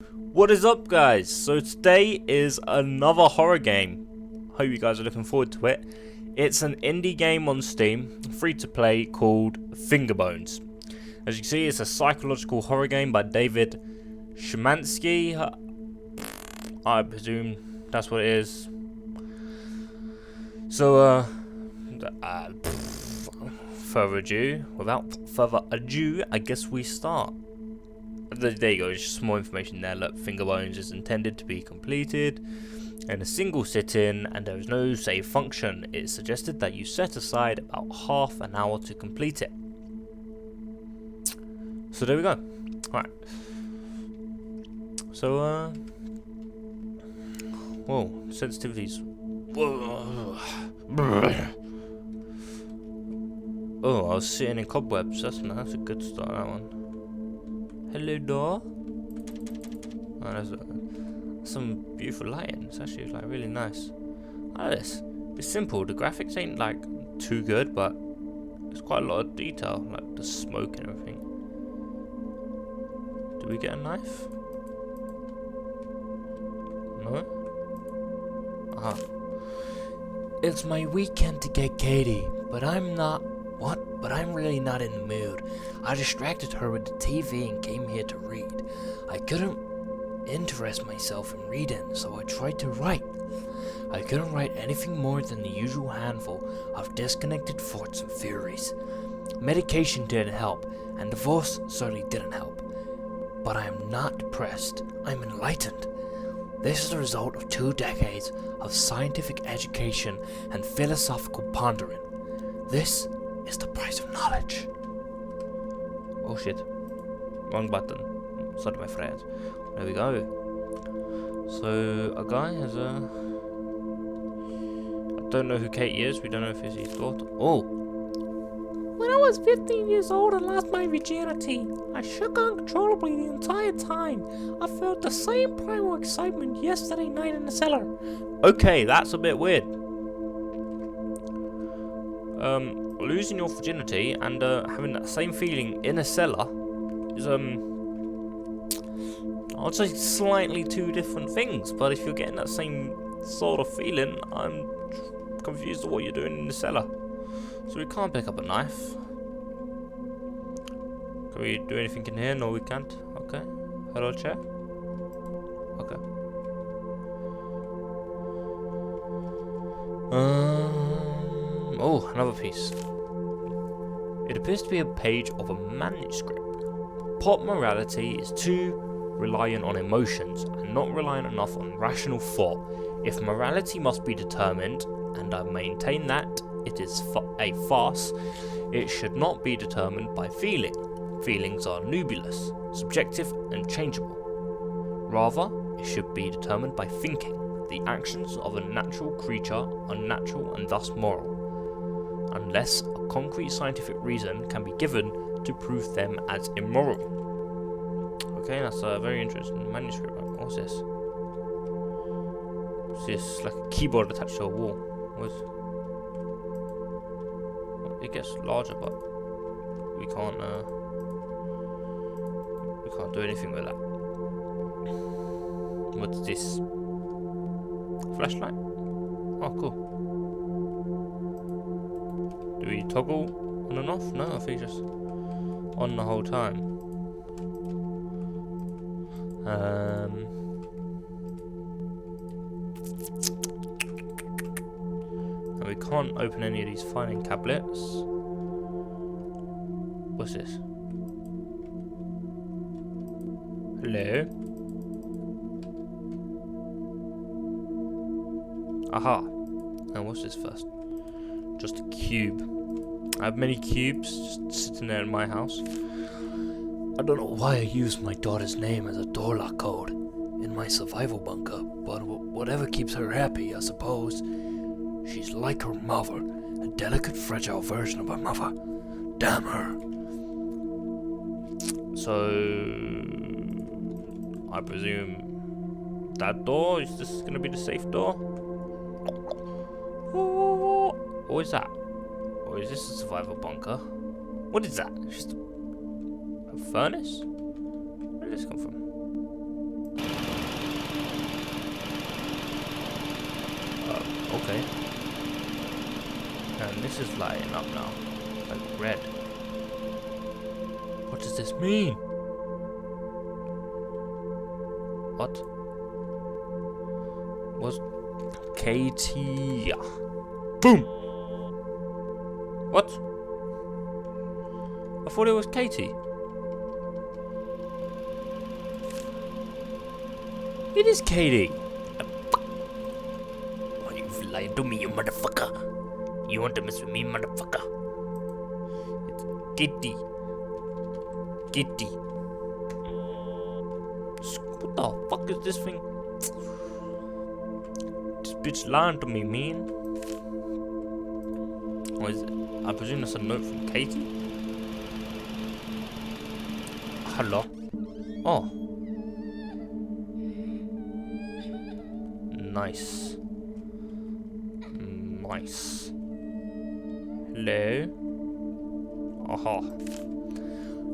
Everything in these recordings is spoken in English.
What is up, guys? So today is another horror game. Hope you guys are looking forward to it. It's an indie game on Steam, free to play, called FINGERBONES. As you can see, it's a psychological horror game by David Szymanski. I presume that's what it is. So, without further ado, I guess we start. There you go, just some more information there. Look, FINGERBONES is intended to be completed in a single sitting and there is no save function. It's suggested that you set aside about half an hour to complete it. So there we go. Alright. So, whoa, sensitivities. Whoa. Oh, I was sitting in cobwebs. That's a good start, that one. Hello, door. Oh, there's some beautiful lighting. It's actually like really nice. I like this. It's simple. The graphics ain't like too good, but there's quite a lot of detail, like the smoke and everything. Do we get a knife? No. Aha. It's my weekend to get Katie, but I'm not. What? But I'm really not in the mood. I distracted her with the TV and came here to read. I couldn't interest myself in reading, so I tried to write. I couldn't write anything more than the usual handful of disconnected thoughts and theories. Medication didn't help, and divorce certainly didn't help. But I am not depressed. I'm enlightened. This is the result of 2 decades of scientific education and philosophical pondering. This is the price of knowledge. Oh shit. Wrong button. Sorry, my friend. There we go. So, a guy has a... I don't know who Katie is. We don't know if it's his daughter. Oh! When I was 15 years old and lost my virginity, I shook uncontrollably the entire time. I felt the same primal excitement yesterday night in the cellar. Okay, that's a bit weird. Losing your virginity and having that same feeling in a cellar is I'd say slightly 2 different things, but if you're getting that same sort of feeling, I'm confused at what you're doing in the cellar. So we can't pick up a knife. Can we do anything in here? No, we can't. Okay. Hello, chair. Okay. Oh, another piece. It appears to be a page of a manuscript. Pop morality is too reliant on emotions and not reliant enough on rational thought. If morality must be determined, and I maintain that it is a farce, it should not be determined by feeling. Feelings are nebulous, subjective and changeable. Rather, it should be determined by thinking. The actions of a natural creature are natural and thus moral, unless a concrete scientific reason can be given to prove them as immoral. Okay, that's a very interesting manuscript. What's this? What's this? Like a keyboard attached to a wall. What? It gets larger, but we can't do anything with that. What's this? Flashlight? Oh, cool. Do we toggle on and off? No, I think just on the whole time. And we can't open any of these filing tablets. What's this? Hello? Aha. And what's this first? Just a cube. I have many cubes just sitting there in my house. I don't know why I used my daughter's name as a door lock code in my survival bunker, but whatever keeps her happy, I suppose. She's like her mother, a delicate, fragile version of her mother. Damn her. So, I presume that door, is this going to be the safe door? What is that? Or is this a survival bunker? What is that? Just a furnace? Where did this come from? And this is lighting up now. Like red. What does this mean? What? What's Katie? Boom! What? I thought it was Katie. It is Katie. Why you lying to me, you motherfucker? You want to mess with me, motherfucker? It's Kitty. Kitty. What the fuck is this thing? This bitch lying to me, man. What is it? I presume that's a note from Katie? Hello? Oh. Nice. Nice. Hello? Aha.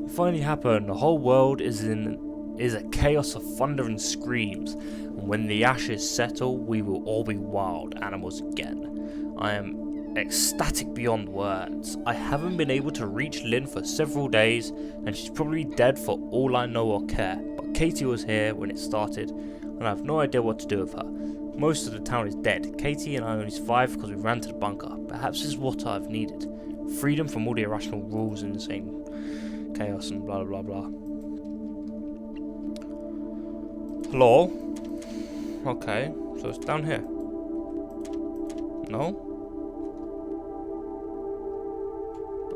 It finally happened. The whole world is a chaos of thunder and screams. And when the ashes settle, we will all be wild animals again. I am ecstatic beyond words. I haven't been able to reach Lynn for several days, and she's probably dead for all I know or care. But Katie was here when it started, and I have no idea what to do with her. Most of the town is dead. Katie and I only survived because we ran to the bunker. Perhaps this is what I've needed. Freedom from all the irrational rules and insane chaos and blah blah blah. Hello? Okay, so it's down here. No?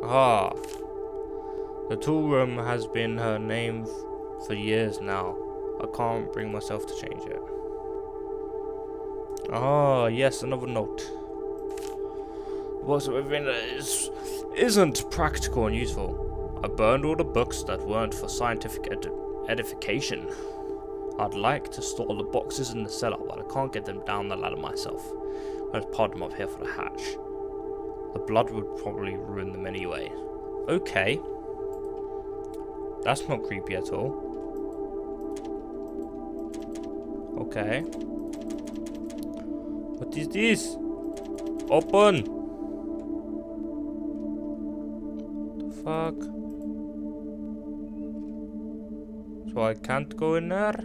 Ah. The tool room has been her name for years now. I can't bring myself to change it. Ah, yes, another note. What's within it isn't practical and useful. I burned all the books that weren't for scientific edification. I'd like to store the boxes in the cellar, but I can't get them down the ladder myself. I'll just pod them up here for the hatch. The blood would probably ruin them anyway. Okay. That's not creepy at all. Okay. What is this? Open! The fuck? So I can't go in there?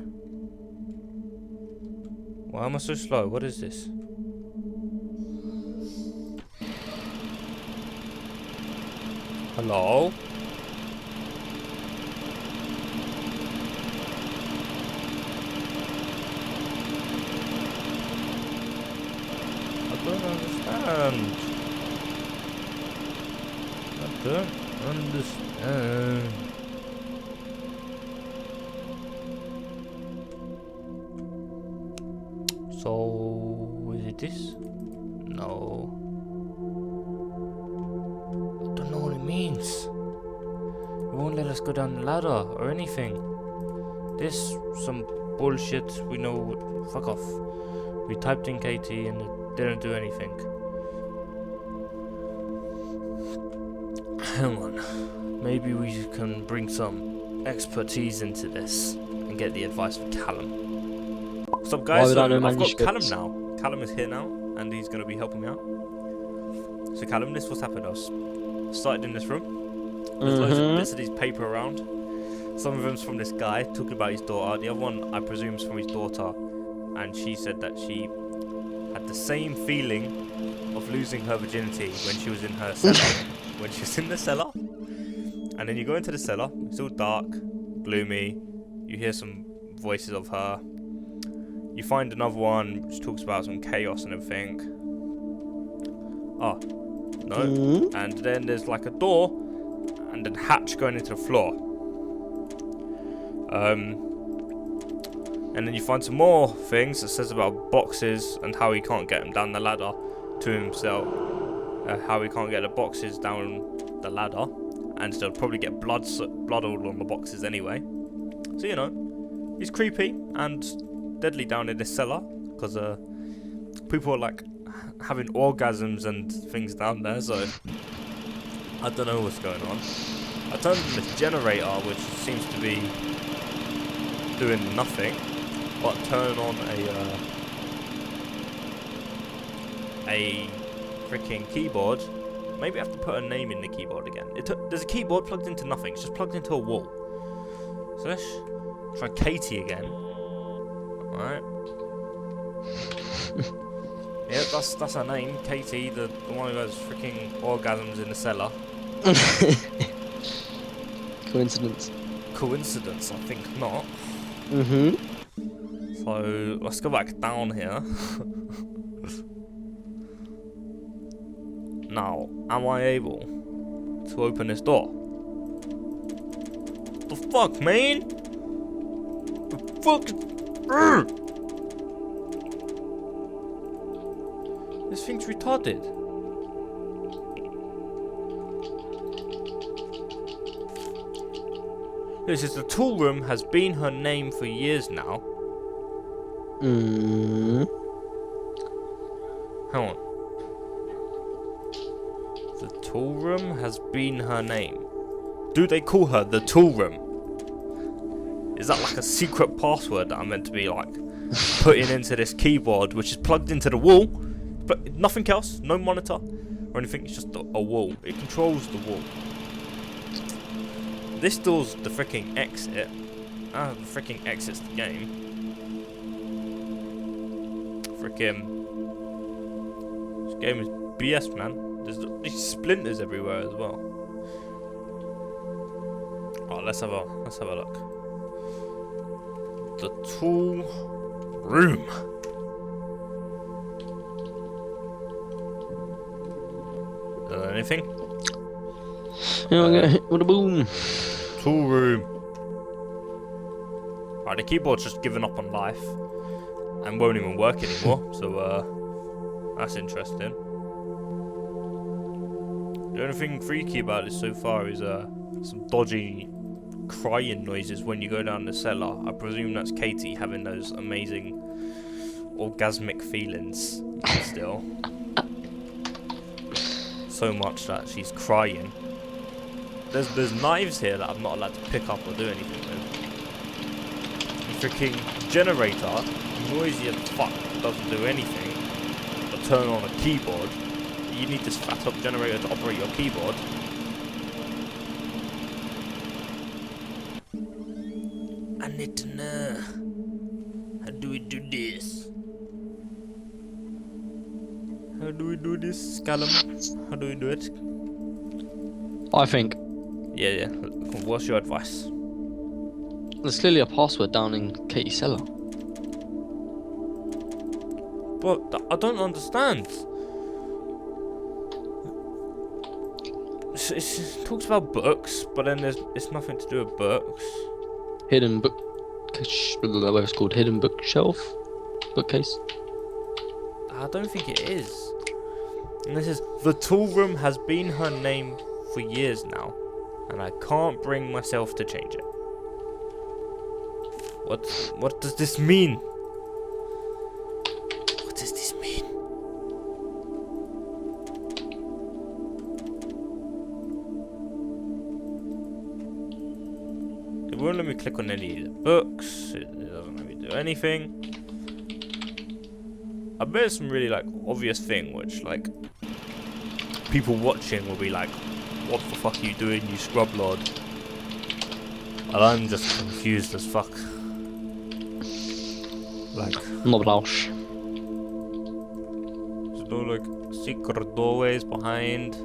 Why am I so slow? What is this? Hello? I don't understand. I don't understand. So, is it this? No. I don't know what it means. It won't let us go down the ladder or anything. This some bullshit we know. Fuck off. We typed in Katie and it didn't do anything. Hang on. Maybe we can bring some expertise into this and get the advice from Callum. What's up, guys? So I've got Callum now. Callum is here now, and he's going to be helping me out. So Callum, this was happened. I was started in this room. There's loads of bits of these paper around. Some of them's from this guy talking about his daughter. The other one, I presume, is from his daughter. And she said that she had the same feeling of losing her virginity when she was in her cellar. When she was in the cellar. And then you go into the cellar. It's all dark, gloomy. You hear some voices of her. You find another one which talks about some chaos and everything. Oh, no. And then there's like a door and a hatch going into the floor. And then you find some more things that says about boxes and how he can't get them down the ladder to himself. How he can't get the boxes down the ladder. And they'll probably get blood all on the boxes anyway. So, you know, he's creepy and deadly down in this cellar because people are like having orgasms and things down there, so I don't know what's going on. I turned on this generator, which seems to be doing nothing, but turn on a freaking keyboard Maybe I have to put her name in the keyboard again. There's a keyboard plugged into nothing. It's just plugged into a wall. So let's try Katie again. Alright. Yeah, that's her name, Katie, the one who has freaking orgasms in the cellar. Coincidence. Coincidence? I think not. Mm-hmm. So let's go back down here. Now, am I able to open this door? The fuck, man? The fuck? This thing's retarded. This is the tool room has been her name for years now. Hang on. The tool room has been her name. Do they call her the tool room? Is that like a secret password that I'm meant to be like putting into this keyboard, which is plugged into the wall? But nothing else, no monitor or anything. It's just a wall. It controls the wall. This door's the freaking exit. The freaking exits the game. Freaking. This game is BS, man. There's these splinters everywhere as well. Oh, let's have a look. The tool room. Anything? Yeah, okay. What a boom. Tool room. Alright, the keyboard's just given up on life and won't even work anymore. So that's interesting. The only thing freaky about it so far is some dodgy crying noises when you go down the cellar. I presume that's Katie having those amazing orgasmic feelings still. So much that she's crying. There's knives here that I'm not allowed to pick up or do anything with. The freaking generator, noisy as fuck, doesn't do anything but turn on a keyboard. You need this fat up generator to operate your keyboard. I need to know, how do we do this? How do we do this, Callum? How do we do it? I think Yeah. What's your advice? there's clearly a password down in Katie's cellar. But I don't understand. It talks about books, but then it's nothing to do with books. Hidden book. What it's called? Hidden bookshelf? Bookcase? I don't think it is. And this is the tool room has been her name for years now, and I can't bring myself to change it. What does this mean? What does this mean? It won't let me click on any of the books. It doesn't let me do anything. I bet it's some really like obvious thing which like people watching will be like, what the fuck are you doing, you scrub lord? And I'm just confused as fuck. Like, No blush. there's no like secret doorways behind.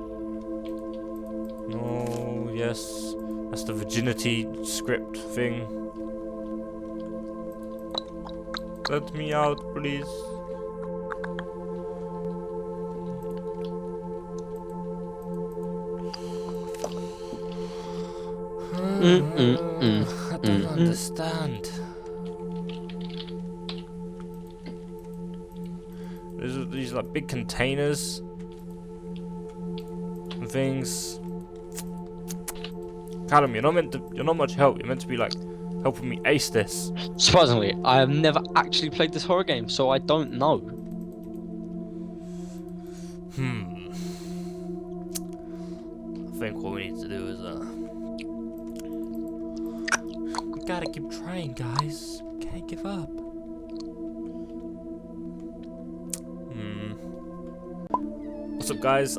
No, yes, that's the virginity script thing. Let me out, please. I don't understand. There's these like big containers and things. Callum, you're not much help. You're meant to be like helping me ace this. Surprisingly, I have never actually played this horror game, so I don't know. I think what we need to do is we gotta keep trying, guys. We can't give up. What's up, guys?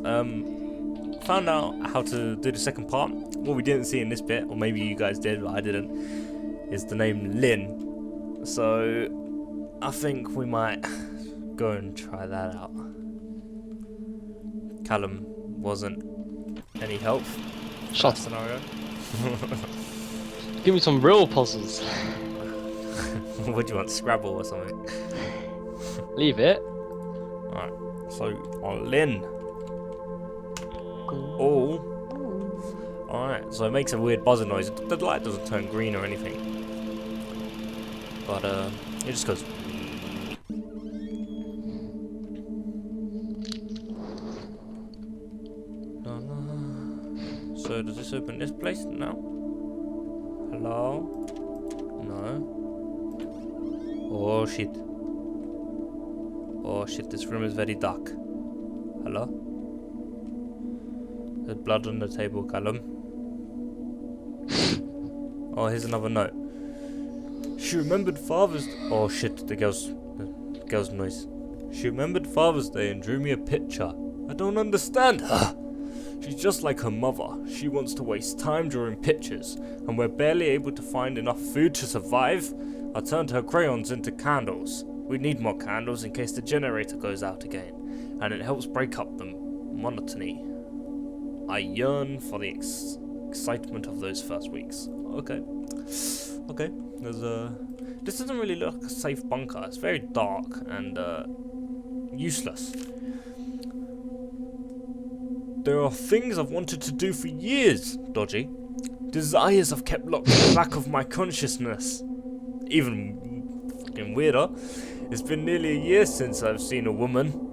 found out how to do the second part. What we didn't see in this bit, or maybe you guys did, but I didn't, is the name Lynn. So I think we might go and try that out. Callum wasn't any help. Shut up. Scenario. Give me some real puzzles. What do you want, Scrabble or something? Leave it. Alright, so Lynn. Oh. Alright, so it makes a weird buzzing noise. The light doesn't turn green or anything. But it just goes. So does this open this place now? Hello? No. Oh shit. Oh shit, this room is very dark. Hello? There's blood on the table, Callum. Oh, here's another note. She remembered Father's... Oh shit, the girl's noise. She remembered Father's Day and drew me a picture. I don't understand her. She's just like her mother. She wants to waste time drawing pictures, and we're barely able to find enough food to survive. I turned her crayons into candles. We need more candles in case the generator goes out again, and it helps break up the monotony. I yearn for the excitement of those first weeks. Okay. Okay. There's this doesn't really look like a safe bunker. It's very dark and useless. There are things I've wanted to do for years, Dodgy. Desires I've kept locked in the back of my consciousness. Even fucking weirder, it's been nearly a year since I've seen a woman.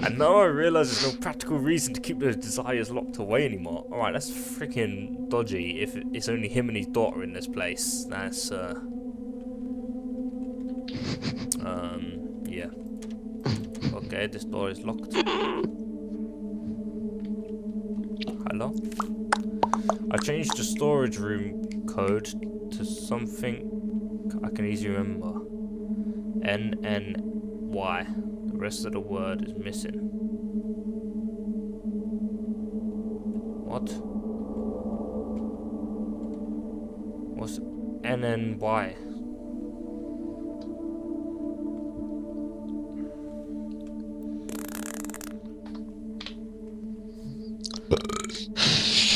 And now I realise there's no practical reason to keep those desires locked away anymore. Alright, that's freaking dodgy if it's only him and his daughter in this place. That's, yeah. Okay, this door is locked. Hello? I changed the storage room code to something I can easily remember. NNY. The rest of the word is missing. What? What's NNY?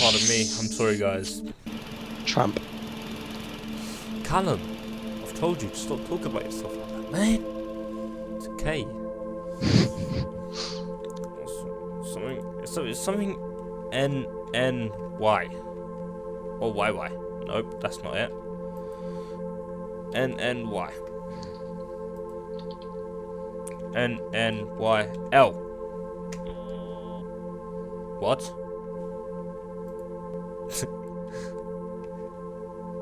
Pardon me, I'm sorry guys. Tramp. Callum, I've told you to stop talking about yourself like that, man. It's okay. It's something NNY. Or YY. Nope, that's not it. NNY. NNYL. What?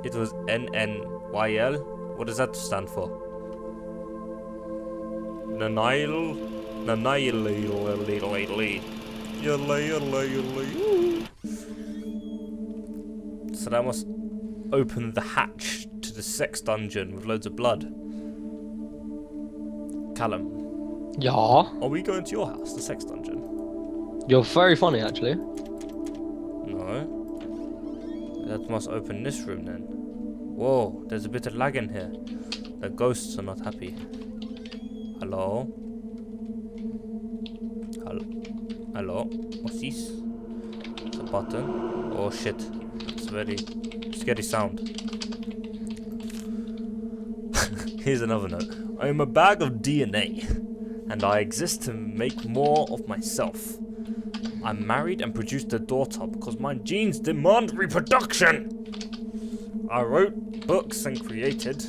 It was NNYL? What does that stand for? Nanail? So that must open the hatch to the sex dungeon with loads of blood. Callum. Yeah. Are we going to your house, the sex dungeon? You're very funny, actually. No. That must open this room then. Whoa, there's a bit of lag in here. The ghosts are not happy. Hello? Hello? What's this? It's a button. Oh shit. It's a very scary sound. Here's another note. I am a bag of DNA, and I exist to make more of myself. I'm married and produced a daughter because my genes demand reproduction. I wrote books and created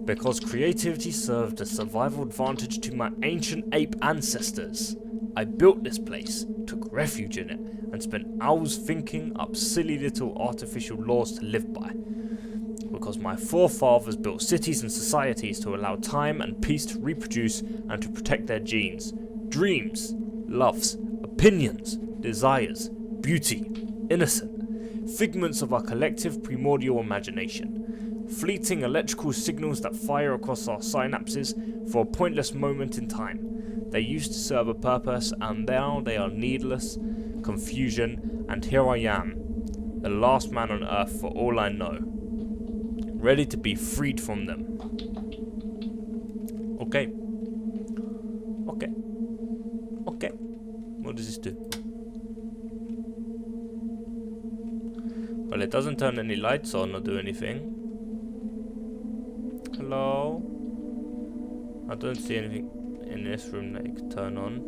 because creativity served as survival advantage to my ancient ape ancestors. I built this place, took refuge in it, and spent hours thinking up silly little artificial laws to live by. Because my forefathers built cities and societies to allow time and peace to reproduce and to protect their genes, dreams, loves, opinions, desires, beauty, innocent, figments of our collective primordial imagination, fleeting electrical signals that fire across our synapses for a pointless moment in time, They used to serve a purpose, and now they are needless, confusion, and here I am, the last man on earth for all I know, ready to be freed from them. Okay. Okay. Okay. What does this do? Well, it doesn't turn any lights on or do anything. Hello? I don't see anything in this room that you can turn on.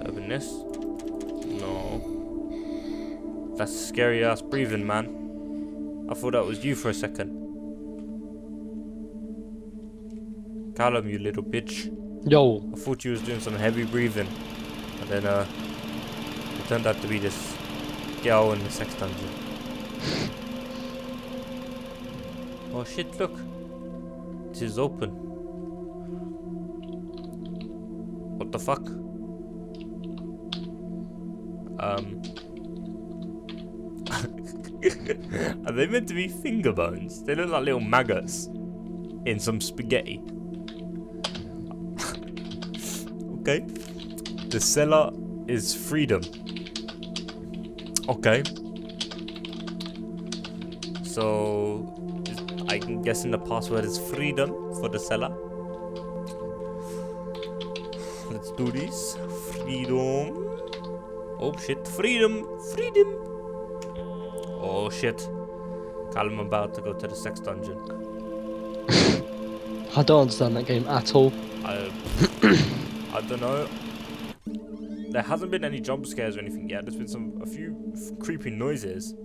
Open this. No. That's scary ass breathing, man. I thought that was you for a second. Callum, you little bitch. Yo. I thought you was doing some heavy breathing. And then, it turned out to be this girl in the sex dungeon. Oh shit, look. It is open. What the fuck? Are they meant to be finger bones? They look like little maggots in some spaghetti. Okay. The cellar is freedom. Okay. So I'm guessing the password is freedom for the cellar. Let's do this. Freedom. Oh shit. Freedom. Freedom. Oh shit. Callum about to go to the sex dungeon. I don't understand that game at all. I don't know. There hasn't been any jump scares or anything yet. There's been a few creepy noises.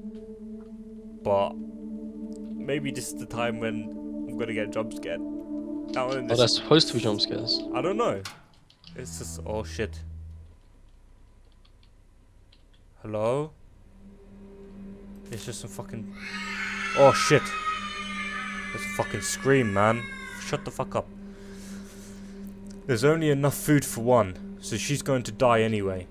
But maybe this is the time when I'm gonna get jump scared. Oh, there's supposed to be jump scares. I don't know. It's just, oh shit. Hello? It's just some fucking... Oh shit. It's a fucking scream, man. Shut the fuck up. There's only enough food for one, so she's going to die anyway.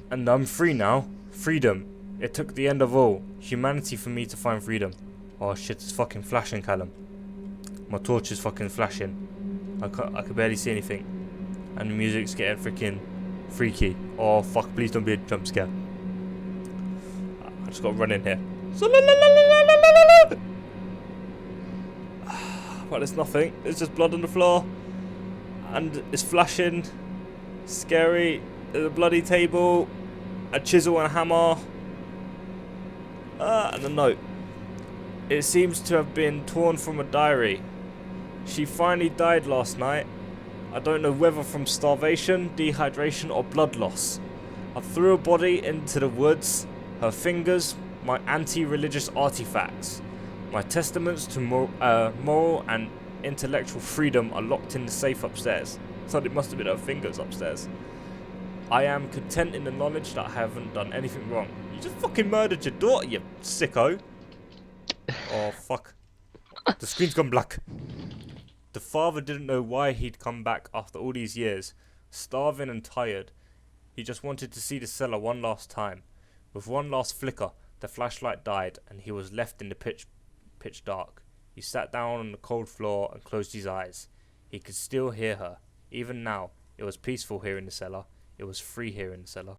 And I'm free now. Freedom. It took the end of all humanity for me to find freedom. Oh shit, it's fucking flashing, Callum. My torch is fucking flashing. I can barely see anything. And the music's getting freaking freaky. Oh fuck, please don't be a jump scare. I just gotta run in here. Well, there's nothing. There's just blood on the floor. And it's flashing. Scary. There's a bloody table. A chisel and a hammer. And a note. It seems to have been torn from a diary. She finally died last night. I don't know whether from starvation, dehydration or blood loss. I threw her body into the woods. Her fingers, my anti-religious artifacts. My testaments to moral and intellectual freedom are locked in the safe upstairs. So it must have been her fingers upstairs. I am content in the knowledge that I haven't done anything wrong. You just fucking murdered your daughter, you sicko. Oh, fuck. The screen's gone black. The father didn't know why he'd come back after all these years, starving and tired. He just wanted to see the cellar one last time. With one last flicker, the flashlight died and he was left in the pitch dark. He sat down on the cold floor and closed his eyes. He could still hear her. Even now, it was peaceful here in the cellar. It was free here in the cellar.